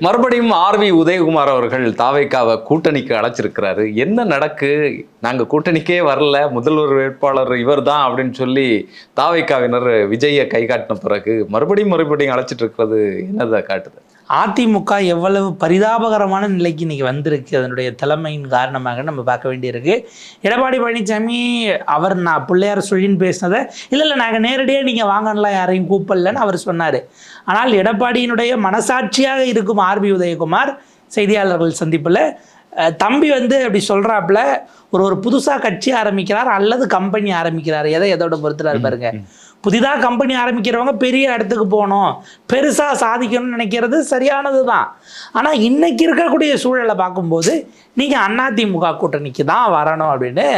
மறுபடியும் ஆர்வி உதயகுமார் அவர்கள் தாவேக்காவை கூட்டணிக்கு அழைச்சிருக்கிறாரு. என்ன நடக்கு, நாங்கள் கூட்டணிக்கே வரல, முதல்வர் வேட்பாளர் இவர் தான் அப்படின்னு சொல்லி தாவேக்காவினர் விஜயை கை காட்டின பிறகு மறுபடியும் அழைச்சிட்டு இருக்கிறது என்னதை காட்டுது? அதிமுக எவ்வளவு பரிதாபகரமான நிலைக்கு இன்னைக்கு வந்திருக்கு அதனுடைய தலைமையின் காரணமாக நம்ம பார்க்க வேண்டியிருக்கு. எடப்பாடி பழனிசாமி அவர் நான் பிள்ளையார் சொல்லின்னு பேசினதை இல்லை நாங்கள் நேரடியாக நீங்கள் வாங்கலாம் யாரையும் கூப்பிடலன்னு அவர் சொன்னார். ஆனால் எடப்பாடியினுடைய மனசாட்சியாக இருக்கும் ஆர்பி உதயகுமார் செய்தியாளர்கள் சந்திப்பில் தம்பி அப்படி சொல்கிறாப்புல ஒரு புதுசாக கட்சி ஆரம்பிக்கிறார் அல்லது கம்பெனி ஆரம்பிக்கிறார், எதோட பொறுத்துறாரு பாருங்க. புதிதாக கம்பெனி ஆரம்பிக்கிறவங்க பெரிய இடத்துக்கு போகணும், பெருசாக சாதிக்கணும்னு நினைக்கிறது சரியானது தான். ஆனால் இன்னைக்கு இருக்கக்கூடிய சூழலை பார்க்கும்போது நீங்கள் அதிமுக கூட்டணிக்கு தான் வரணும் அப்படின்னு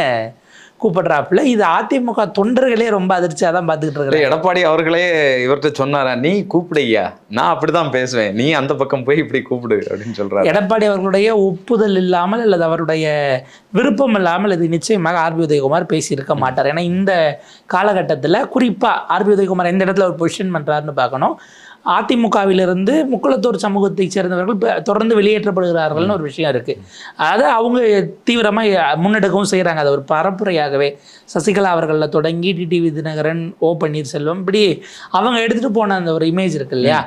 கூப்பிடுறாப்புல. இது அதிமுக தொண்டர்களே ரொம்ப அதிர்ச்சியாக தான் பார்த்துக்கிட்டு இருக்காரு. எடப்பாடி அவர்களே இவர்கிட்ட சொன்னாரா, நீ கூப்பிடையா, நான் அப்படிதான் பேசுவேன், நீ அந்த பக்கம் போய் இப்படி கூப்பிடு அப்படின்னு சொல்றாரு. எடப்பாடி அவர்களுடைய ஒப்புதல் இல்லாமல் அல்லது அவருடைய விருப்பம் இல்லாமல் இது நிச்சயமாக ஆர்பி உதயகுமார் பேசியிருக்க மாட்டார். ஏன்னா இந்த காலகட்டத்தில் குறிப்பாக ஆர்பி உதயகுமார் எந்த இடத்துல ஒரு பொசிஷன் பண்ணுறாருன்னு பார்க்கணும். அதிமுகவிலிருந்து முக்குளத்தூர் சமூகத்தை சேர்ந்தவர்கள் தொடர்ந்து வெளியேற்றப்படுகிறார்கள்னு ஒரு விஷயம் இருக்குது. அதை அவங்க தீவிரமாக முன்னெடுக்கவும் செய்கிறாங்க. அது ஒரு பரப்புரையாகவே சசிகலா அவர்களில் தொடங்கி டிடிவி தினகரன், ஓ பன்னீர்செல்வம், இப்படி அவங்க எடுத்துகிட்டு போன அந்த ஒரு இமேஜ் இருக்கு இல்லையா,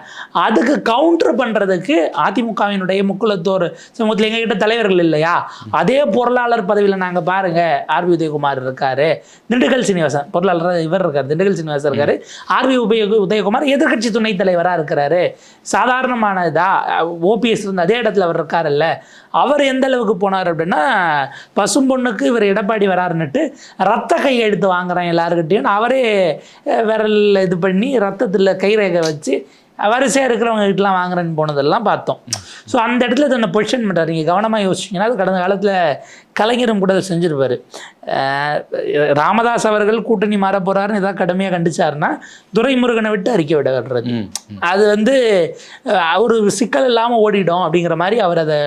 அதுக்கு கவுண்டர் பண்ணுறதுக்கு அதிமுகவினுடைய முக்குளத்தூர் சமூகத்தில் எங்ககிட்ட தலைவர்கள் இல்லையா, அதே பொருளாளர் பதவியில் நாங்கள் பாருங்கள் ஆர்பி உதயகுமார் இருக்காரு, திண்டுக்கல் சீனிவாசன் பொருளாளர் இவர் இருக்கார், திண்டுக்கல் சீனிவாசன் இருக்காரு, ஆர்பி உதயகுமார் எதிர்கட்சி துணைத் தலைவர் இருக்கிறாரு, சாதாரணமானதா ஓபிஎஸ் இருந்த அதே இடத்துல அவர் இருக்காருல்ல, அவர் எந்த அளவுக்கு போனார் அப்படின்னா பசும்பொண்ணுக்கு இவர் எடப்பாடி வராருன்னுட்டு ரத்த கையை எடுத்து வாங்குறான் எல்லாருக்கிட்டையும், அவரே விரல் இது பண்ணி ரத்தத்தில் கைரேகை வச்சு வரிசையாக இருக்கிறவங்க கிட்டலாம் வாங்குறேன்னு போனதெல்லாம் பார்த்தோம். ஸோ அந்த இடத்துல தன்னை பொசிஷன் பண்ணுறாரு. நீங்கள் கவனமாக யோசிச்சிங்கன்னா அது கடந்த காலத்தில் கலைஞரும் கூட செஞ்சுருப்பார். ராமதாஸ் அவர்கள் கூட்டணி மாற போகிறாருன்னு ஏதாவது கடுமையாக கண்டிச்சாருன்னா துரைமுருகனை விட்டு அறிக்கை விட விடுறது, அது ஒரு சிக்கல் இல்லாமல் ஓடிடும் அப்படிங்கிற மாதிரி அவர் அதை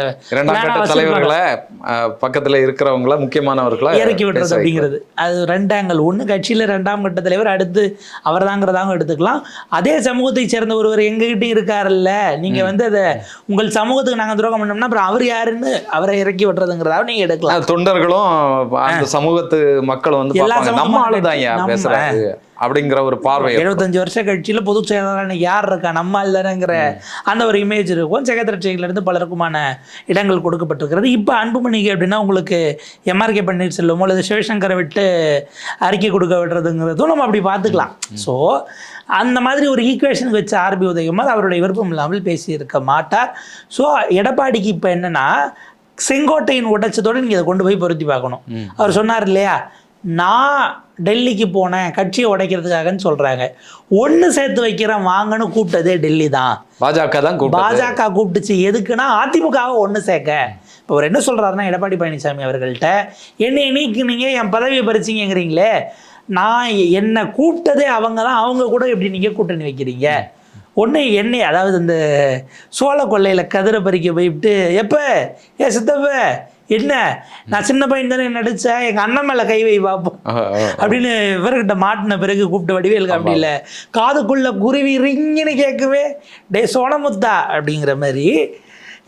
தலைவர்களை பக்கத்தில் இருக்கிறவங்கள முக்கியமானவர்களை இறக்கி விடுறது அப்படிங்கிறது. அது ரெண்டு ஆங்கிள். ஒன்று கட்சியில் ரெண்டாம் கட்ட தலைவர், அடுத்து அவர் தாங்கிறதாகவும் எடுத்துக்கலாம். அதே சமூகத்தை சேர்ந்த ஒருவர் எங்ககிட்டையும் இருக்காருல்ல, நீங்கள் அதை உங்கள் சமூகத்துக்கு நாங்கள் துரோகம் பண்ணோம்னா அப்புறம் அவர் யாருன்னு அவரை இறக்கி விட்டுறதுங்கிறதாவும் நீங்கள் எடுக்கலாம். தொண்டர்களும் அந்த சமூகத்து மக்களும் நம்ம ஆளுதான் பேசுறாங்க அப்படிங்கிற ஒரு பார்வை. 75 வருஷ கட்சியில் பொதுச் செயலாளர் யார் இருக்கா, நம்ம ஆள் தானேங்கிற அந்த ஒரு இமேஜ் இருக்கும். செகத்திரட்சியிலிருந்து பலருக்குமான இடங்கள் கொடுக்கப்பட்டிருக்கிறது. இப்போ அன்புமணிக்கு அப்படின்னா உங்களுக்கு எம்ஆர்கே பன்னீர்செல்வமோ அல்லது சிவசங்கரை விட்டு அறிக்கை கொடுக்க விடுறதுங்கிறதும் நம்ம அப்படி பார்த்துக்கலாம். ஸோ அந்த மாதிரி ஒரு ஈக்குவேஷன் வச்சு ஆர்பி உதயகுமார் அவருடைய விருப்பம் இல்லாமல் பேசியிருக்க மாட்டார். ஸோ எடப்பாடிக்கு இப்போ என்னென்னா செங்கோட்டையின் உடைச்சதோடு நீங்கள் அதை கொண்டு போய் பொருத்தி பார்க்கணும். அவர் சொன்னார் இல்லையா, நான் டெல்லிக்கு போனேன் கட்சியை உடைக்கிறதுக்காகன்னு சொல்கிறாங்க, ஒன்று சேர்த்து வைக்கிறேன் வாங்கன்னு கூப்பிட்டதே டெல்லி தான், பாஜக கூப்பிட்டுச்சு. எதுக்குன்னா அதிமுகவை ஒன்று சேர்க்க. இப்போ அவர் என்ன சொல்கிறாருன்னா எடப்பாடி பழனிசாமி அவர்கள்ட்ட, என்னை நீக்கினீங்க, என் பதவியை பறிச்சிங்கிறீங்களே, நான் என்னை கூப்பிட்டதே அவங்க தான், அவங்க கூட எப்படி நீங்கள் கூட்டணி வைக்கிறீங்க? ஒன்று எண்ணெய், அதாவது இந்த சோழ கொள்ளையில் கதிரை பறிக்க போயிட்டு, எப்போ சித்தப்ப என்ன நான் சின்ன பையன் தானே நடித்தேன், எங்கள் அண்ணன் மேலே கை வை பார்ப்போம் அப்படின்னு இவர்கிட்ட மாட்டின பிறகு கூப்பிட்ட வடிவேலுக்கு அப்படி இல்லை, காதுக்குள்ளே குருவி ரிங்கின்னு கேட்குவே டே சோனமுத்தா அப்படிங்கிற மாதிரி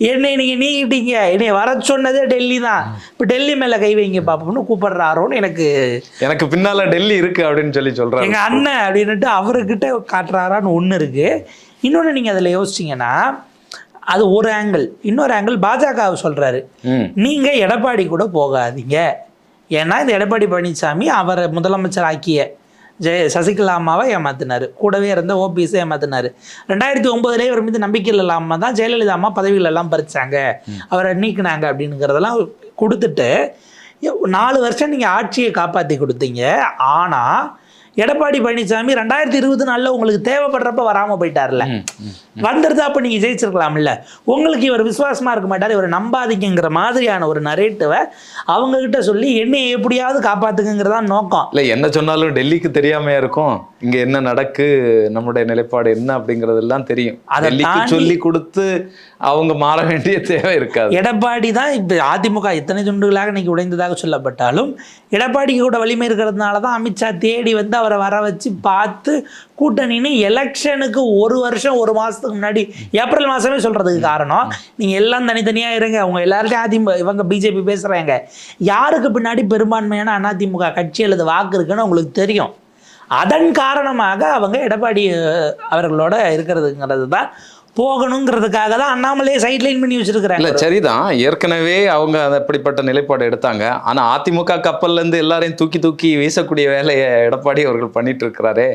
என்னை நீங்கள் நீக்கிட்டீங்க, என்னை வர சொன்னதே டெல்லி தான், இப்போ டெல்லி மேலே கை வைங்க பார்ப்போம்னு கூப்பிடுறாரோன்னு எனக்கு பின்னால் டெல்லி இருக்குது அப்படின்னு சொல்கிறார் எங்கள் அண்ணன் அப்படின்ட்டு அவர்கிட்ட காட்டுறாரான்னு ஒன்று இருக்குது. இன்னொன்று நீங்கள் அதில் யோசிச்சிங்கன்னா அது ஒரு ஆங்கிள். இன்னொரு ஆங்கிள் பாஜகவை சொல்கிறாரு, நீங்கள் எடப்பாடி கூட போகாதீங்க, ஏன்னா இந்த எடப்பாடி பழனிசாமி அவரை முதலமைச்சர் ஆக்கிய சசிகலா அம்மாவை ஏமாத்தினார், கூடவே இருந்த ஓபிஎஸை ஏமாத்தினார். 2009 இவர் மீது நம்பிக்கை இல்லாமல் தான் ஜெயலலிதா அம்மா பதவிகள் எல்லாம் பறிச்சாங்க, அவரை நீக்கினாங்க அப்படிங்கிறதெல்லாம் கொடுத்துட்டு 4 வருஷம் நீங்கள் ஆட்சியை காப்பாற்றி கொடுத்தீங்க. ஆனால் எடப்பாடி பழனிசாமி 2024 உங்களுக்கு தேவைப்படுறப்ப வராமல் போயிட்டார்ல, வந்துருந்தா அப்போ நீங்கள் ஜெயிச்சிருக்கலாம்ல. உங்களுக்கு இவர் விசுவாசமாக இருக்க மாட்டார், இவர் நம்பாதீங்கிற மாதிரியான ஒரு நரேட்டிவை அவங்கக்கிட்ட சொல்லி என்னையை எப்படியாவது காப்பாற்றுங்கிறதான் நோக்கம். இல்லை என்ன சொன்னாலும் டெல்லிக்கு தெரியாமையா இருக்கும், இங்கே என்ன நடக்கு, நம்முடைய நிலைப்பாடு என்ன அப்படிங்கிறதெல்லாம் தெரியும். டெல்லிக்கு சொல்லி கொடுத்து அவங்க மாற வேண்டிய தேவை இருக்காது. எடப்பாடி தான் இப்போ அதிமுக இத்தனை துண்டுகளாக இன்னைக்கு உடைந்ததாக சொல்லப்பட்டாலும் எடப்பாடிக்கு கூட வலிமை இருக்கிறதுனால தான் அமித்ஷா தேடி வந்து அவரை வர வச்சு பார்த்து கூட்டணின்னு எலெக்ஷனுக்கு ஒரு வருஷம் ஒரு மாதத்துக்கு முன்னாடி ஏப்ரல் மாதமே சொல்கிறதுக்கு காரணம், நீங்கள் எல்லாம் தனித்தனியாக இருங்க, அவங்க எல்லார்ட்டையும் அதிமுக இவங்க பிஜேபி பேசுகிறாங்க, யாருக்கு பின்னாடி பெரும்பான்மையான அதிமுக கட்சி அல்லது வாக்கு இருக்குன்னு உங்களுக்கு தெரியும். அதன் காரணமாக அவங்க எடப்பாடி அவர்களோட இருக்கிறதுங்கிறது தான் போகணுங்கிறதுக்காக தான் அண்ணாமலையே சைட்லைன் பண்ணி வச்சிருக்கிறாங்க. இல்லை சரிதான், ஏற்கனவே அவங்க அப்படிப்பட்ட நிலைப்பாடு எடுத்தாங்க. ஆனால் அதிமுக கப்பல்ல இருந்து எல்லாரையும் தூக்கி தூக்கி வீசக்கூடிய வேலையை எடப்பாடி அவர்கள் பண்ணிட்டு இருக்கிறாரே,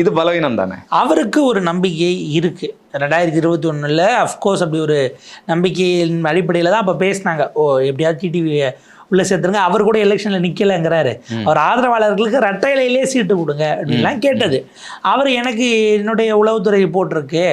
இது பலவீனம் தானே. அவருக்கு ஒரு நம்பிக்கை இருக்கு. 2021 அஃப்கோர்ஸ் அப்படி ஒரு நம்பிக்கையின் அடிப்படையில் தான் அப்போ பேசினாங்க, எப்படியாவது டிடிவி உள்ள சேர்த்துருங்க, அவர் கூட எலெக்ஷனில் நிற்கலைங்கிறாரு, அவர் ஆதரவாளர்களுக்கு ரெட்டை இலையிலே சீட்டு கொடுங்க அப்படின்லாம் கேட்டது. அவர் எனக்கு என்னுடைய உளவுத்துறை போட்டிருக்கு,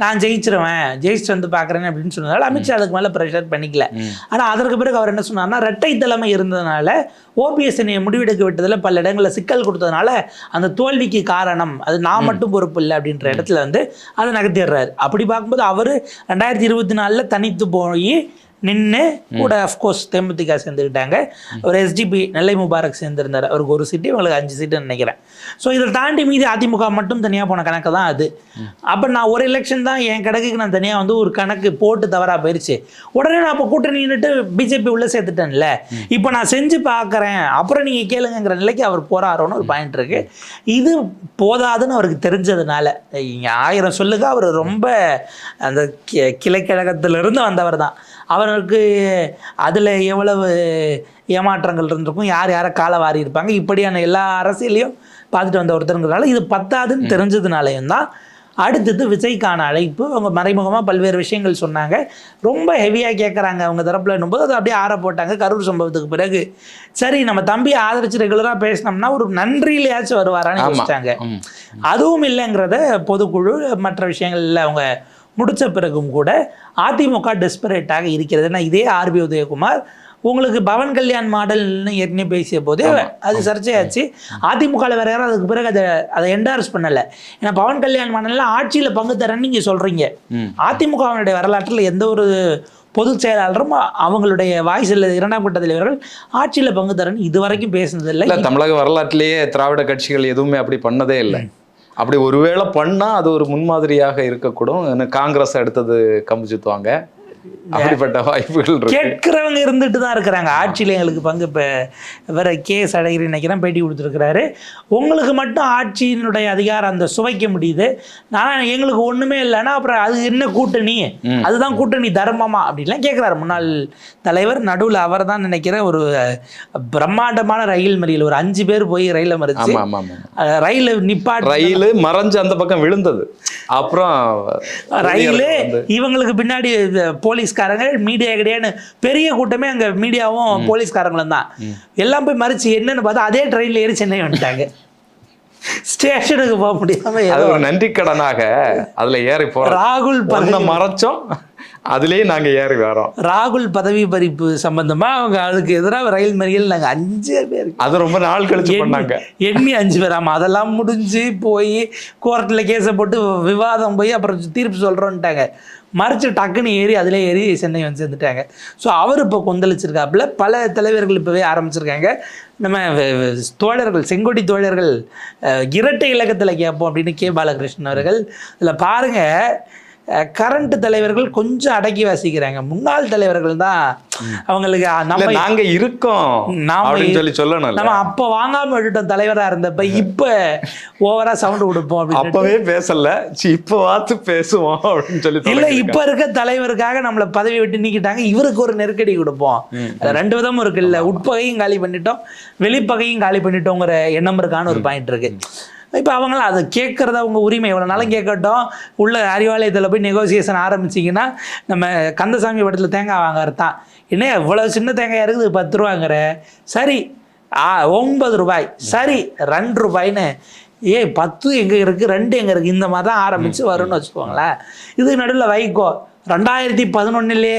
நான் ஜெயிச்சிருவேன், ஜெயிச்சுட்டு வந்து பார்க்குறேன் அப்படின்னு சொன்னதால் அமித்ஷா அதுக்கு மேலே ப்ரெஷர் பண்ணிக்கல. ஆனால் அதற்கு பிறகு அவர் என்ன சொன்னார்னா, ரெட்டை தலைமை இருந்ததுனால ஓபிஎஸ்னை முடிவெடுக்க விட்டதில் பல இடங்களில் சிக்கல் கொடுத்ததுனால அந்த தோல்விக்கு காரணம் அது நான் மட்டும் பொறுப்பு இல்லை அப்படின்ற இடத்துல வந்து அதை நகர்த்திடுறாரு. அப்படி பார்க்கும்போது அவர் 2024 தனித்து போய் நின்று கூட அஃப்கோர்ஸ் தேமுதிக சேர்ந்துக்கிட்டாங்க. ஒரு எஸ்டிபி நெல்லை முபாரக் சேர்ந்துருந்தார், அவருக்கு 1 சீட்டு, இவங்களுக்கு 5 சீட்டுன்னு நினைக்கிறேன். ஸோ இதை தாண்டி மீதி அதிமுக மட்டும் தனியாக போன கணக்கு தான் அது. அப்போ நான் ஒரு எலெக்ஷன் தான் என் கணக்குக்கு நான் தனியாக வந்து ஒரு கணக்கு போட்டு தவறாக போயிடுச்சு, உடனே நான் அப்போ கூட்டணி நின்றுட்டு பிஜேபி உள்ளே சேர்த்துட்டேன்ல, இப்போ நான் செஞ்சு பார்க்குறேன் அப்புறம் நீங்கள் கேளுங்கிற நிலைக்கு அவர் போகிறாரோன்னு ஒரு பாயிண்ட் இருக்குது. இது போதாதுன்னு அவருக்கு தெரிஞ்சதுனால, இங்கே 1000 சொல்லுங்க, அவர் ரொம்ப அந்த கிளைக்கழகத்திலிருந்து வந்தவர் தான், அவருக்கு அதில் எவ்வளவு ஏமாற்றங்கள் இருந்திருக்கும், யார் யாரை காலை வாரி இருப்பாங்க, இப்படியான எல்லா அரசியலையும் பார்த்துட்டு வந்த ஒருத்தருங்கிறதுனால இது பத்தாதுன்னு தெரிஞ்சதுனாலையும் தான் அடுத்தது விஜய்க்கான அழைப்பு. அவங்க மறைமுகமாக பல்வேறு விஷயங்கள் சொன்னாங்க, ரொம்ப ஹெவியாக கேட்குறாங்க அவங்க தரப்பில் என்னும்போது அதை அப்படியே ஆற போட்டாங்க. கரூர் சம்பவத்துக்கு பிறகு சரி நம்ம தம்பியை ஆதரிச்சு ரெகுலராக பேசினோம்னா ஒரு நன்றியிலையாச்சும் வருவாரான்னு யோசிச்சாங்க. அதுவும் இல்லைங்கிறத பொதுக்குழு மற்ற விஷயங்கள்ல அவங்க முடித்த பிறகும் கூட அதிமுக டெஸ்பரேட்டாக இருக்கிறது. ஏன்னா இதே ஆர்பி உதயகுமார் உங்களுக்கு பவன் கல்யாண் மாடல்னு ஏற்கனவே பேசிய போதே அது சர்ச்சையாச்சு. அதிமுகவில் வேற யாரும் அதுக்கு பிறகு அதை என்டார்ஸ் பண்ணலை. ஏன்னா பவன் கல்யாண் மாடலில் ஆட்சியில் பங்கு தரேன்னு நீங்கள் சொல்கிறீங்க, அதிமுகவினுடைய வரலாற்றில் எந்த ஒரு பொதுச் செயலாளரும் அவங்களுடைய வாய்ஸில் 2ஆம் கட்ட தலைவர்கள் ஆட்சியில் பங்கு தரேன்னு இது வரைக்கும் பேசுனதில்லை. தமிழக வரலாற்றிலேயே திராவிட கட்சிகள் எதுவுமே அப்படி பண்ணதே இல்லை. அப்படி ஒருவேளை பண்ணால் அது ஒரு முன்மாதிரியாக இருக்கக்கூடும். காங்கிரஸ் அடுத்தது கம்பு சுத்துவாங்க, அப்படிப்பட்ட வாய்ப்புகள் கேட்கிறவங்க இருந்துட்டு தான் இருக்கிறாங்க. ஆட்சியில் எங்களுக்கு பங்கு இப்போ வேற கேஸ் அழகிரி நினைக்கிறேன் பேட்டி கொடுத்துருக்கிறாரு, உங்களுக்கு மட்டும் ஆட்சியினுடைய அதிகாரம் அந்த சுவைக்க முடியுது, நான் எங்களுக்கு ஒன்றுமே இல்லைன்னா அப்புறம் அது என்ன கூட்டணி, அதுதான் கூட்டணி தர்மமா அப்படின்லாம் கேட்குறாரு முன்னாள் தலைவர். நடுவில் அவர் தான் நினைக்கிற ஒரு பிரம்மாண்டமான ரயில் மறியல், ஒரு 5 பேர் போய் ரயிலை மறிச்சு ரயில் நிப்பாட்டு, ரயில் மறைஞ்சு அந்த பக்கம் விழுந்தது, அப்புறம் ரயிலு இவங்களுக்கு பின்னாடி போலீஸ்காரங்க மீடியா கிடையாது, பெரிய கூட்டமே அங்கே மீடியாவும் போலீஸ்காரங்களும் தான், எல்லாம் போய் மறிச்சு என்னன்னு பார்த்தா அதே ட்ரெயினில் ஏறி சென்னை வந்துட்டாங்க. ஸ்டேஷனுக்கு போக முடியாம நன்றி கடனாக அதுல ஏறி போறோம். ராகுல் மறைச்சோம், அதுலயே நாங்க ஏறி வரோம். ராகுல் பதவி பறிப்பு சம்பந்தமா அவங்க அதுக்கு எதிராக ரயில் மறியல் நாங்க 5 பேர், அது ரொம்ப நாள் கழிச்சு பண்ணாங்க, எண்ணி 5 பேர். ஆமா, அதெல்லாம் முடிஞ்சு போய் கோர்ட்ல கேஸை போட்டு விவாதம் போய் அப்புறம் தீர்ப்பு சொல்றோன்ட்டாங்க, மறைச்சு டக்குன்னு ஏறி அதிலே ஏறி சென்னை வந்து சேர்ந்துட்டாங்க. ஸோ அவர் இப்போ கொந்தளிச்சிருக்காப்புல, பல தலைவர்கள் இப்போவே ஆரம்பிச்சிருக்காங்க. நம்ம தோழர்கள், செங்கோடி தோழர்கள் இரட்டை இலக்கத்தில் கேட்போம் அப்படின்னு கே பாலகிருஷ்ணன் அவர்கள் இதில் பாருங்கள், கரண்ட் தலைவர்கள் கொஞ்சம் அடக்கி வாசிக்கிறாங்க, முன்னாள் தலைவர்கள் தான் அவங்களுக்கு நம்ம நாங்க இருக்கோம் அப்படின்னு சொல்லி சொல்லணும். நம்ம அப்போ வாங்காம விட்டுட்டோம் தலைவராக இருந்தப்ப, இப்போ ஓவரா சவுண்ட் கொடுப்போம் அப்படின்னு அப்பவே பேசல, இப்போ பார்த்து பேசுவோம் அப்படின்னு சொல்லி இல்லை, இப்போ இருக்க தலைவருக்காக நம்மளை பதவி விட்டு நீக்கிட்டாங்க, இவருக்கு ஒரு நெருக்கடி கொடுப்போம். 2 விதமும் இருக்கு, இல்லை உட்பகையும் காலி பண்ணிட்டோம், வெளிப்பகையும் காலி பண்ணிட்டோங்கிற எண்ணம் இருக்கான்னு ஒரு பாயிண்ட் இருக்கு. இப்போ அவங்களாம் அதை கேட்குறத அவங்க உரிமை, எவ்வளோ நாளும் கேட்கட்டும். உள்ள அறிவாலயத்தில் போய் நெகோசியேஷன் ஆரம்பிச்சிங்கன்னா நம்ம கந்தசாமி படத்தில் தேங்காய் வாங்குறது தான், என்ன இவ்வளோ சின்ன தேங்காயாக இருக்குது 10 ரூபாங்கிற, சரி 9 ரூபாய், சரி 2 ரூபாய்ன்னு, 10 எங்கே இருக்குது 2 எங்கே இருக்குது, இந்த மாதிரி தான் ஆரம்பித்து வரும்னு வச்சுக்கோங்களேன். இது நடுவில் வைகோ 2011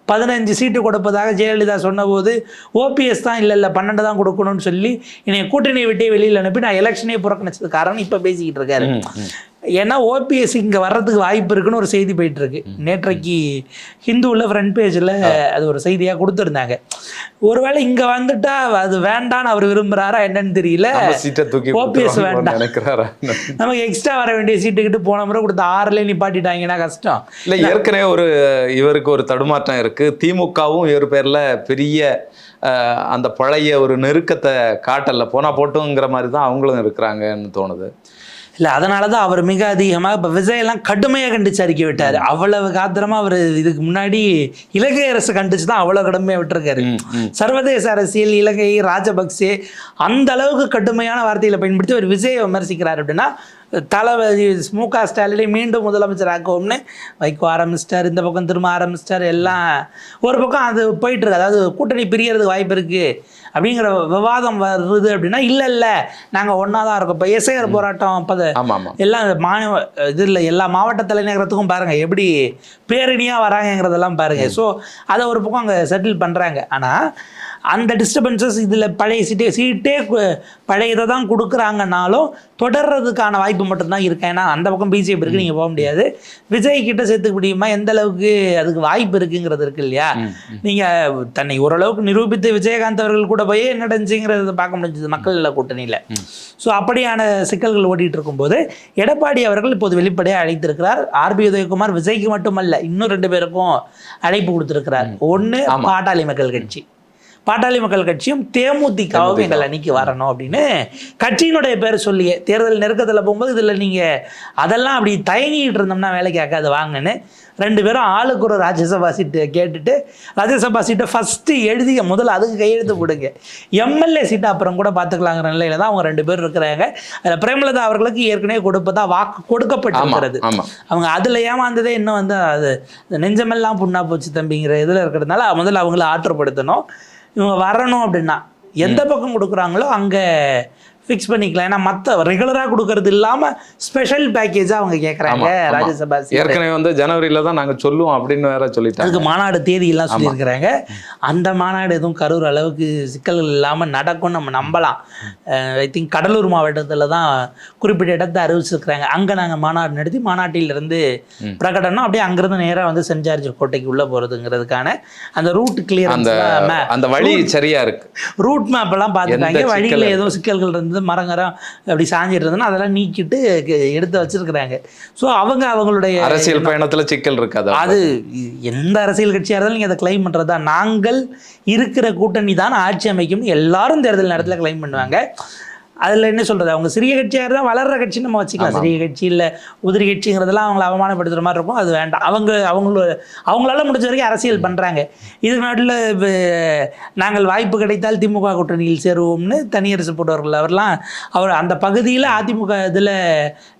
15 சீட்டு கொடுப்பதாக ஜெயலலிதா சொன்னபோது ஓபிஎஸ் தான் இல்லை 12 தான் கொடுக்கணும்னு சொல்லி என்னை கூட்டணியை விட்டே வெளியில் அனுப்பி நான் எலெக்ஷனே புறக்கணிச்சது காரணம் இப்போ பேசிக்கிட்டு இருக்காரு. ஏன்னா ஓபிஎஸ் இங்கே வர்றதுக்கு வாய்ப்பு இருக்குன்னு ஒரு செய்தி போயிட்டு இருக்கு. நேற்றைக்கு ஹிந்துவில் ஃப்ரண்ட் பேஜில் அது ஒரு செய்தியாக கொடுத்துருந்தாங்க. ஒருவேளை இங்கே வந்துட்டா அது வேண்டான்னு அவர் விரும்புகிறாரா என்னன்னு தெரியல. ஓபிஎஸ் வேண்டாம் நமக்கு எக்ஸ்ட்ரா வர வேண்டிய சீட்டுக்கிட்டு போன முறை கொடுத்த 6லே நிப்பாட்டிட்டாங்கன்னா கஷ்டம் இல்லை. ஏற்கனவே இவருக்கு ஒரு தடுமாற்றம் இருக்கு. திமுகவும் இவர் பேர்ல பெரிய அந்த பழைய ஒரு நெருக்கத்தை காட்டல, போனா போட்டுங்கிற மாதிரி தான் அவங்களும் இருக்கிறாங்கன்னு தோணுது. இல்லை, அதனால தான் அவர் மிக அதிகமாக இப்போ விஜயெல்லாம் கடுமையாக கண்டிச்சு அறிக்கை விட்டார். அவ்வளவு காத்திரமாக அவர் இதுக்கு முன்னாடி இலங்கை அரசு கண்டிச்சு தான் அவ்வளோ கடுமையாக விட்டுருக்காரு. சர்வதேச அரசியல், இலங்கை, ராஜபக்சே அந்த அளவுக்கு கடுமையான வார்த்தைகளை பயன்படுத்தி அவர் விஜயை விமர்சிக்கிறார். அப்படின்னா தளபதி மு.க. ஸ்டாலினை மீண்டும் முதலமைச்சர் ஆக்குவோம்னு வைகோ ஆரம்பிச்சிட்டார். இந்த பக்கம் திரும்ப ஆரம்பிச்சிட்டார். எல்லாம் ஒரு பக்கம் அது போயிட்டுருக்கு. அதாவது கூட்டணி பிரியறதுக்கு வாய்ப்பு இருக்குது அப்படிங்கிற விவாதம் வருது. அப்படின்னா இல்லை நாங்கள் ஒன்றா தான் இருக்கோம். இப்போ எஸ்ஐஆர் போராட்டம் எல்லாம் இதில் எல்லா மாவட்ட தலைநகரத்துக்கும் பாருங்கள் எப்படி பேரணியாக வராங்கிறதெல்லாம் பாருங்கள். ஸோ அதை ஒரு பக்கம் அங்கே செட்டில் பண்ணுறாங்க. ஆனால் அந்த டிஸ்டர்பன்சஸ் இதில் பழைய சீட்டே பழைய இதை தான் கொடுக்குறாங்கனாலும் தொடர்றதுக்கான வாய்ப்பு மட்டும்தான் இருக்கு. ஏன்னா அந்த பக்கம் பிஜேபி இருக்குது, நீங்கள் போக முடியாது. விஜய் கிட்ட சேர்த்துக்க முடியுமா, எந்த அளவுக்கு அதுக்கு வாய்ப்பு இருக்குங்கிறது இருக்கு இல்லையா. நீங்கள் தன்னை ஓரளவுக்கு நிரூபித்து விஜயகாந்த் அவர்கள் கூட போய் என்ன நடந்துச்சுங்கிறத பார்க்க முடிஞ்சது மக்கள் கூட்டணியில். ஸோ அப்படியான சிக்கல்கள் ஓடிட்டு இருக்கும்போது எடப்பாடி அவர்கள் இப்போது வெளிப்படையாக அழைத்திருக்கிறார். ஆர்பி உதயகுமார் விஜய்க்கு மட்டுமல்ல இன்னும் 2 பேருக்கும் அழைப்பு கொடுத்துருக்கிறார். ஒன்று பாட்டாளி மக்கள் கட்சி, பாட்டாளி மக்கள் கட்சியும் தேமுதிகவும் எங்கள் அணிக்கு வரணும் அப்படின்னு கட்சியினுடைய பேர் சொல்லியே தேர்தல் நெருக்கத்தில் போகும்போது இதில் நீங்கள் அதெல்லாம் அப்படி தயங்கிட்டு இருந்தோம்னா வேலைக்கு ஆக்காது வாங்கன்னு 2 பேரும் ஆளுக்கு ஒரு ராஜ்யசபா சீட்டு கேட்டுட்டு ராஜ்யசபா சீட்டை ஃபஸ்ட்டு எழுதி முதல்ல அதுக்கு கையெழுத்து போடுங்க, எம்எல்ஏ சீட்டை அப்புறம் கூட பார்த்துக்கலாங்கிற நிலையில தான் அவங்க 2 பேர் இருக்கிறாங்க. அதில் பிரேமலதா அவர்களுக்கு ஏற்கனவே கொடுப்பதா வாக்கு கொடுக்கப்பட்டிருக்கிறது. அவங்க அதில் ஏமாந்ததே இன்னும் வந்து அது நெஞ்சமெல்லாம் புண்ணா போச்சு தம்பிங்கிற இதில் இருக்கிறதுனால முதல்ல அவங்கள ஆற்றுப்படுத்தணும். இவங்க வரணும் அப்படின்னா எந்த பக்கம் கொடுக்குறாங்களோ அங்கே ஃபிக்ஸ் பண்ணிக்கலாம். ஏன்னா மற்ற ரெகுலராக கொடுக்கறது இல்லாமல் ஸ்பெஷல் பேக்கேஜாக அவங்க கேட்குறாங்க. ராஜ்யசபா ஏற்கனவே வந்து ஜனவரியில் தான் நாங்கள் சொல்லுவோம் அப்படின்னு வேற சொல்லிட்டாங்க. அதுக்கு மாநாடு தேதியெல்லாம் சொல்லியிருக்கிறாங்க. அந்த மாநாடு எதுவும் கரூர் அளவுக்கு சிக்கல்கள் இல்லாமல் நடக்கும்னு நம்ம நம்பலாம். ஐ திங்க் கடலூர் மாவட்டத்தில் தான் குறிப்பிட்ட இடத்தை அறிவிச்சிருக்கிறாங்க. அங்கே நாங்கள் மாநாடு நடத்தி மாநாட்டிலிருந்து பிரகடனம் அப்படியே அங்கேருந்து நேராக வந்து சென்ட் ஜார்ஜ் கோட்டைக்கு உள்ளே போகிறதுங்கிறதுக்கான அந்த ரூட் கிளியர், அந்த வழி சரியா இருக்கு. ரூட் மேப் எல்லாம் பார்த்துட்டாங்க. வழியில் ஏதோ சிக்கல்கள் இருந்து மரங்கரம் அப்படி சாஞ்சிட்டு இருந்ததுன்னா அதெல்லாம் நீக்கிட்டு எடுத்து வச்சிருக்கிறாங்க. ஸோ அவங்களுடைய அரசியல் பயணத்துல சிக்கல் இருக்காது. அது எந்த அரசியல் கட்சியாக இருந்தாலும் நீங்கள் அதை கிளைம் பண்ணுறதா, நாங்கள் இருக்கிற கூட்டணி தான் ஆட்சி அமைக்கும்னு எல்லாரும் தேர்தல் நேரத்தில் கிளைம் பண்ணுவாங்க. அதில் என்ன சொல்கிறது, அவங்க சிறிய கட்சியாக இருந்தால் வளர்கிற கட்சி நம்ம வச்சுக்கலாம். சிறிய கட்சி இல்லை உதிரி கட்சிங்கிறதெல்லாம் அவங்கள அவமானப்படுத்துகிற மாதிரி இருக்கும். அது வேண்டாம். அவங்களால முடிஞ்ச வரைக்கும் அரசியல் பண்ணுறாங்க. இதுக்கு நாட்டில் நாங்கள் வாய்ப்பு கிடைத்தால் திமுக கூட்டணியில் சேருவோம்னு தனியரசு போட்டவர்கள் அவர் அந்த பகுதியில் அதிமுக இதில்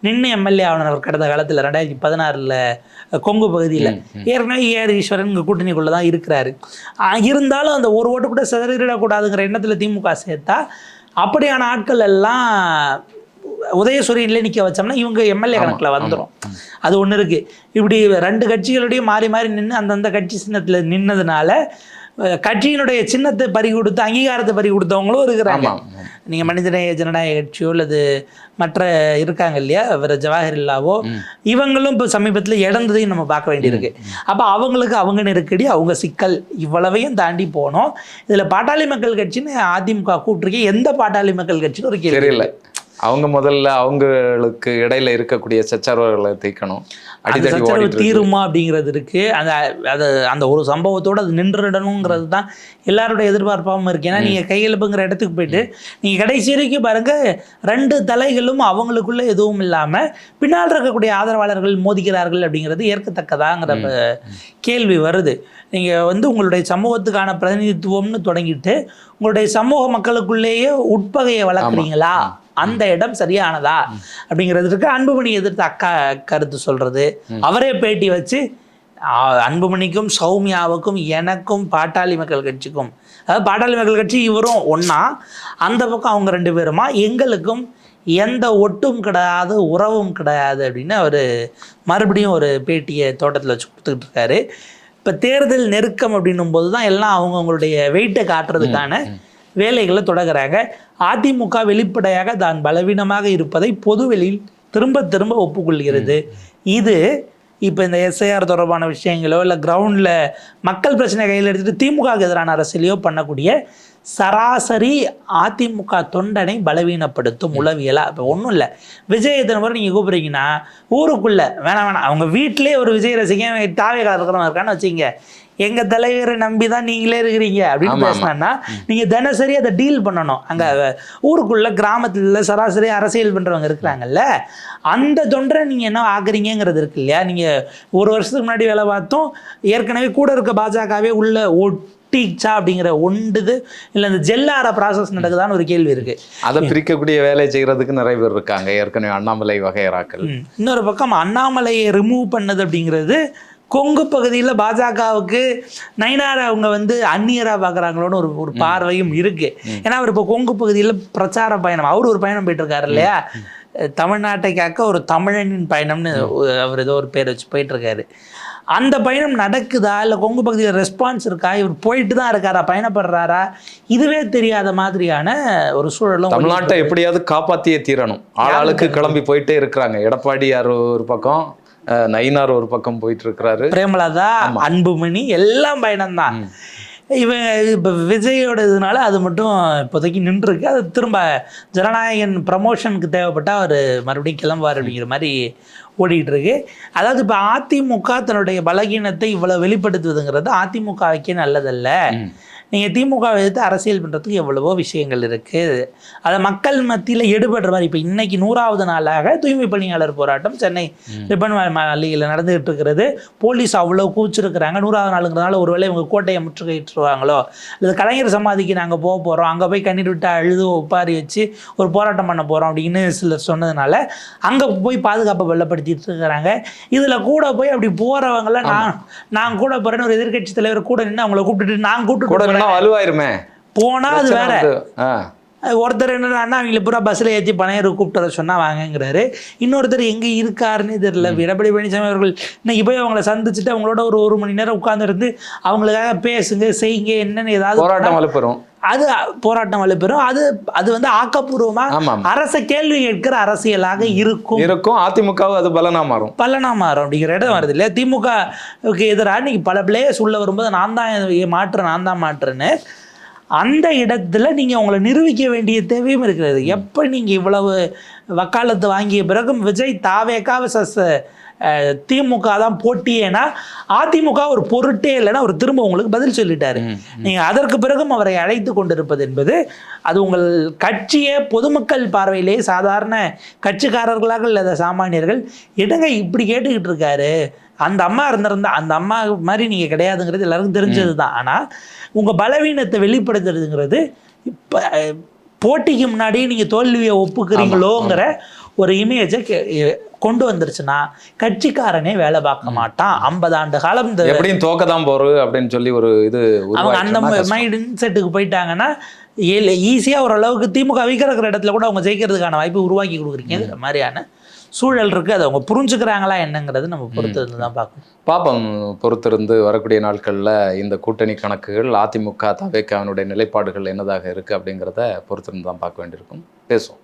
நின்று எம்எல்ஏ ஆனவர் கடந்த காலத்தில் 2016 கொங்கு பகுதியில் ஏற்கனவே ஏஆர் ஈஸ்வரன் இங்கே கூட்டணிக்குள்ளே தான் இருக்கிறாரு. இருந்தாலும் அந்த ஒரு ஓட்டு கூட சிதறிடக்கூடாதுங்கிற எண்ணத்தில் திமுக சேர்த்தா அப்படியான ஆட்கள் எல்லாம் உதயசூரியனில் நிற்க வச்சோம்னா இவங்க எம்எல்ஏ கணக்கில் வந்துடும். அது ஒன்று இருக்குது. இப்படி 2 கட்சிகளுடையும் மாறி மாறி நின்று அந்தந்த கட்சி சின்னத்தில் நின்னதுனால கட்சியினுடைய சின்னத்தை பறி கொடுத்து அங்கீகாரத்தை பறி கொடுத்தவங்களும் இருக்கிறாங்க. நீங்கள் மனிதநேய ஜனநாயக கட்சியோ அல்லது மற்ற இருக்காங்க இல்லையா, வேறு ஜவாஹர்லாவோ இவங்களும் இப்போ சமீபத்தில் இழந்ததையும் நம்ம பார்க்க வேண்டியிருக்கு. அப்போ அவங்களுக்கு அவங்க நெருக்கடி, அவங்க சிக்கல் இவ்வளவையும் தாண்டி போனோம். இதில் பாட்டாளி மக்கள் கட்சின்னு அதிமுக கூப்பிட்டுருக்கேன். எந்த பாட்டாளி மக்கள் கட்சின்னு ஒரு கேள்வி இல்லை. அவங்க முதல்ல அவங்களுக்கு இடையில இருக்கக்கூடிய சச்சரவுகளை தீர்க்கணும். சச்சரவு தீருமா அப்படிங்கிறது இருக்கு. அந்த ஒரு சம்பவத்தோடு அது நின்றுடணுங்கிறது தான் எல்லாருடைய எதிர்பார்ப்பாகவும் இருக்கு. ஏன்னா நீங்கள் கையெழுப்புங்கிற இடத்துக்கு போயிட்டு நீங்கள் கடைசி வரைக்கும் பாருங்க 2 தலைகளும் அவங்களுக்குள்ள எதுவும் இல்லாமல் பின்னால் இருக்கக்கூடிய ஆதரவாளர்கள் மோதிக்கிறார்கள் அப்படிங்கிறது ஏற்கத்தக்கதாங்கிற கேள்வி வருது. நீங்கள் வந்து உங்களுடைய சமூகத்துக்கான பிரதிநிதித்துவம்னு தொடங்கிட்டு உங்களுடைய சமூக மக்களுக்குள்ளேயே உட்பகையை வளர்க்குறீங்களா, அந்த இடம் சரியானதா அப்படிங்கிறதுக்கு அன்புமணி எதிர்த்து அக்கா கருத்து சொல்றது, அவரே பேட்டி வச்சு அன்புமணிக்கும் சௌமியாவுக்கும் எனக்கும் பாட்டாளி மக்கள் கட்சிக்கும், அதாவது பாட்டாளி மக்கள் கட்சி இவரும் ஒன்றா, அந்த பக்கம் அவங்க 2 பேருமா, எங்களுக்கும் எந்த ஒட்டும் கிடையாது உறவும் கிடையாது அப்படின்னு அவர் மறுபடியும் ஒரு பேட்டியை தோட்டத்தில் வச்சு கொடுத்துக்கிட்டு இருக்காரு. இப்போ தேர்தல் நெருக்கம் அப்படின்னும் போது தான் எல்லாம் அவங்களுடைய வெயிட்டை காட்டுறதுக்கான வேலைகளை தொடங்குறாங்க. அதிமுக வெளிப்படையாக தான் பலவீனமாக இருப்பதை பொதுவெளியில் திரும்ப திரும்ப ஒப்புக்கொள்கிறது. இது இப்போ இந்த எஸ்ஐஆர் தொடர்பான விஷயங்களோ இல்லை கிரவுண்டில் மக்கள் பிரச்சனை கையில் எடுத்துகிட்டு திமுகவுக்கு எதிரான அரசியலையோ பண்ணக்கூடிய சராசரி அதிமுக தொண்டனை பலவீனப்படுத்தும் உளவியலாக. இப்போ ஒன்றும் இல்லை, விஜய் எத்தனை முறை நீங்கள் கூப்பிட்றீங்கன்னா ஊருக்குள்ளே வேணாம் அவங்க வீட்டிலே ஒரு விஜய் ரசிகன் தாவேகா இருக்கிறவங்க இருக்கான்னு வச்சுங்க, எங்கள் தலைவரை நம்பி தான் நீங்களே இருக்கிறீங்க அப்படின்னு பேசினா நீங்கள் தினசரி அதை டீல் பண்ணணும். அங்கே ஊருக்குள்ளே கிராமத்தில் சராசரி அரசியல் பண்ணுறவங்க இருக்கிறாங்கல்ல, அந்த தொண்டரை நீங்கள் என்ன ஆக்குறீங்கிறது இருக்கு இல்லையா. நீங்கள் ஒரு வருஷத்துக்கு முன்னாடி வேலை பார்த்தோம், ஏற்கனவே கூட இருக்க பாஜகவே உள்ள ஒட்டிச்சா அப்படிங்கிற ஒண்டுது இல்லை இந்த ஜெல்லார ப்ராசஸ் நடக்குதான்னு ஒரு கேள்வி இருக்குது. அதை பிரிக்கக்கூடிய வேலை செய்கிறதுக்கு நிறைய பேர் இருக்காங்க, ஏற்கனவே அண்ணாமலை வகையறாக்கள். இன்னொரு பக்கம் அண்ணாமலையை ரிமூவ் பண்ணது அப்படிங்கிறது கொங்கு பகுதியில் பாஜகவுக்கு நயினார் அவங்க அந்நியராக பார்க்குறாங்களோன்னு ஒரு பார்வையும் இருக்குது. ஏன்னா அவர் இப்போ கொங்கு பகுதியில் பிரச்சார பயணம், அவர் ஒரு பயணம் போயிட்டுருக்காரு இல்லையா, தமிழ்நாட்டை காக்க ஒரு தமிழனின் பயணம்னு அவர் ஏதோ ஒரு பேர் வச்சு போயிட்டுருக்காரு. அந்த பயணம் நடக்குதா இல்லை கொங்கு பகுதியில் ரெஸ்பான்ஸ் இருக்கா, இவர் போயிட்டு தான் இருக்காரா, பயணப்படுறாரா, இதுவே தெரியாத மாதிரியான ஒரு சூழலும். தமிழ்நாட்டை எப்படியாவது காப்பாற்றியே தீரணும், ஆளாளுக்கு கிளம்பி போயிட்டே இருக்கிறாங்க. எடப்பாடியார் ஒரு பக்கம், நயினார் ஒரு பக்கம் போயிட்டு இருக்கிறாரு, பிரேமலதா, அன்புமணி எல்லாம் பயணம்தான். இவன் இப்போ விஜயோட இதனால அது மட்டும் இப்போதைக்கு நின்றுருக்கு. அது திரும்ப ஜனநாயகன் ப்ரமோஷனுக்கு தேவைப்பட்டால் அவர் மறுபடியும் கிளம்புவார் அப்படிங்கிற மாதிரி ஓடிட்டு இருக்கு. அதாவது இப்போ அதிமுக தன்னுடைய பலகீனத்தை இவ்வளோ வெளிப்படுத்துவதுங்கிறது அதிமுகவுக்கே நல்லதல்ல. நீங்கள் திமுகவை எதிர்த்து அரசியல் பண்ணுறதுக்கு எவ்வளவோ விஷயங்கள் இருக்குது, அதை மக்கள் மத்தியில் எடுபடுற மாதிரி. இப்போ இன்னைக்கு 100வது நாளாக தூய்மை பணியாளர் போராட்டம் சென்னை ரிப்பன் மாளிகையில் நடந்துகிட்டு இருக்கிறது. போலீஸ் அவ்வளோ கூச்சிருக்கிறாங்க. 100வது நாளுங்கிறதுனால ஒருவேளை இவங்க கோட்டையை முற்றுகையிட்டுருவாங்களோ, இல்லை கலைஞர் சமாதிக்கு நாங்கள் போக போகிறோம், அங்கே போய் கண்ணீர் விட்டு அழுது ஒப்பாரி வச்சு ஒரு போராட்டம் பண்ண போகிறோம் அப்படின்னு சிலர் சொன்னதுனால அங்கே போய் பாதுகாப்பை வெள்ளப்படுத்திட்டு இருக்கிறாங்க. இதில் கூட போய் அப்படி போகிறவங்களாம் நான் கூட போகிறேன்னு ஒரு எதிர்கட்சி தலைவர் கூட நின்று அவங்கள கூப்பிட்டுட்டு நான் கூப்பிட்டு வலுவாயிருமே போனா அது வேற. ஒருத்தர் என்னன்னா அவங்களை பூரா பஸ்ஸில் ஏற்றி பனையர் கூப்பிட்டு வர சொன்னால் வாங்கங்கிறாரு. இன்னொருத்தர் எங்கே இருக்காருன்னு தெரியல. எடப்பாடி பழனிசாமி அவர்கள் இன்னைக்கு போய் அவங்கள சந்திச்சுட்டு அவங்களோட ஒரு மணி நேரம் உட்கார்ந்துருந்து அவங்களுக்காக பேசுங்க செய்யுங்க என்னன்னு ஏதாவது போராட்டம் வலுப்பெறும். அது போராட்டம் வலுப்பெறும். அது ஆக்கப்பூர்வமாக அரசை கேள்வி கேட்கிற அரசியலாக இருக்கும். அதிமுக அது பலனா மாறும் அப்படிங்கிற இடம் வருது இல்லையா. திமுகவுக்கு எதிராக இன்னைக்கு பல பிளேயர்ஸ் உள்ள வரும்போது நான் தான் மாற்றுறேன்னு அந்த இடத்துல நீங்கள் உங்களை நிரூபிக்க வேண்டிய தேவையும் இருக்கிறது. எப்போ நீங்கள் இவ்வளவு வக்காலத்து வாங்கிய பிறகும் விஜய் தாவேகா திமுக தான் போட்டியேனா அதிமுக ஒரு பொருட்டே இல்லைன்னா அவர் திரும்ப உங்களுக்கு பதில் சொல்லிட்டாரு. நீங்கள் அதற்கு பிறகும் அவரை அழைத்து கொண்டிருப்பது என்பது அது உங்கள் கட்சியை பொதுமக்கள் பார்வையிலே சாதாரண கட்சிக்காரர்களாக இல்லாத சாமானியர்கள் இடங்க இப்படி கேட்டுக்கிட்டு இருக்காரு, அந்த அம்மா இருந்திருந்தா அந்த அம்மா மாதிரி நீங்கள் கிடையாதுங்கிறது எல்லாருக்கும் தெரிஞ்சது தான். ஆனால் உங்கள் பலவீனத்தை வெளிப்படுத்துறதுங்கிறது இப்போ போட்டிக்கு முன்னாடியே நீங்கள் தோல்வியை ஒப்புக்கிறீங்களோங்கிற ஒரு இமேஜை கொண்டு வந்துருச்சுன்னா கட்சிக்காரனே வேலை பார்க்க மாட்டான். 50 ஆண்டு காலம் எப்படியும் தோக்க தான் போறோம் அப்படின்னு சொல்லி ஒரு இது அவங்க அந்த மைண்ட் செட்டுக்கு போயிட்டாங்கன்னா ஈஸியாக ஓரளவுக்கு திமுக விற்கிற இடத்துல கூட அவங்க ஜெயிக்கிறதுக்கான வாய்ப்பு உருவாக்கி கொடுக்குறீங்க மாதிரியான சூழல் இருக்குது. அதை அவங்க புரிஞ்சுக்கிறாங்களா என்னங்கிறது நம்ம பொறுத்திருந்து தான் பார்ப்போம். பொறுத்திருந்து வரக்கூடிய நாட்களில் இந்த கூட்டணி கணக்குகள் அதிமுக தவேகாவினுடைய நிலைப்பாடுகள் என்னதாக இருக்குது அப்படிங்கிறத பொறுத்திருந்து தான் பார்க்க வேண்டியிருக்கும். பேசுவோம்.